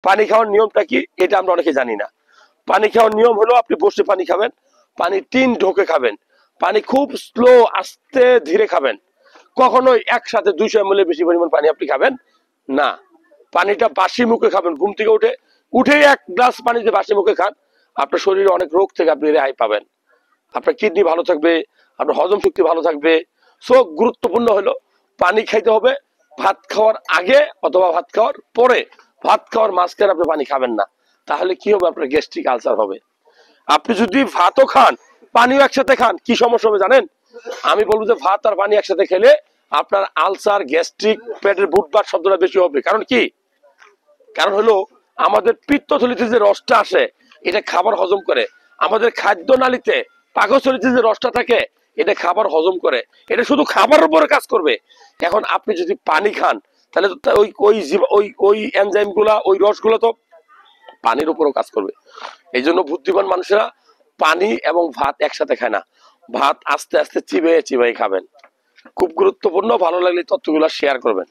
পানি খাওয়ার নিয়মটা কি এটা আমরা অনেকে জানি না। পানি খাওয়ার নিয়ম হলো আপনি বসে পানি খাবেন, পানি 3 ঢোকে খাবেন, পানি খুব স্লো আস্তে ধীরে খাবেন। কখনোই একসাথে 200 ml বেশি পরিমাণ পানি আপনি খাবেন না। পানিটা বাসি মুখে খাবেন, ঘুম থেকে উঠেই 1 গ্লাস পানিতে বাসি মুখে খান, আপনার শরীরে অনেক রোগ থেকে আপনি রেহাই পাবেন। আপনার কিডনি ভালো থাকবে, আপনার হজম শক্তি ভালো থাকবে। সো গুরুত্বপূর্ণ হলো পানি খাইতে হবে ভাত খাওয়ার আগে অথবা ভাত খাওয়ার পরে। ভাত খাওয়ার মাঝখানে আপনি পানি খাবেন না, তাহলে কি হবে? আপনার গ্যাস্ট্রিক আলসার হবে। আপনি যদি ভাতও খান পানিও একসাথে খান, কি সমস্যা হবে জানেন? আমি বলবো যে ভাত আর পানি একসাথে খেলে আপনার আলসার, গ্যাস্ট্রিক, পেটের বুটবার শব্দটা বেশি হবে। কারণ কি? কারণ হলো আমাদের পিত্তথলিতে যে রসটা আসে এটা খাবার হজম করে। আমাদের খাদ্য নালীতে পাকস্থলিতে যে রসটা থাকে এটা খাবার হজম করে। এটা শুধু খাবারের উপরে কাজ করবে। এখন আপনি যদি পানি খান তাহলে তো ওই ওই ওই ওই এনজাইম গুলা, ওই রসগুলো তো পানির উপরও কাজ করবে। এই জন্য বুদ্ধিমান মানুষেরা পানি এবং ভাত একসাথে খায় না, ভাত আস্তে আস্তে চিবিয়ে চিবিয়ে খাবেন। খুব গুরুত্বপূর্ণ। ভালো লাগলে তথ্যগুলো শেয়ার করবেন।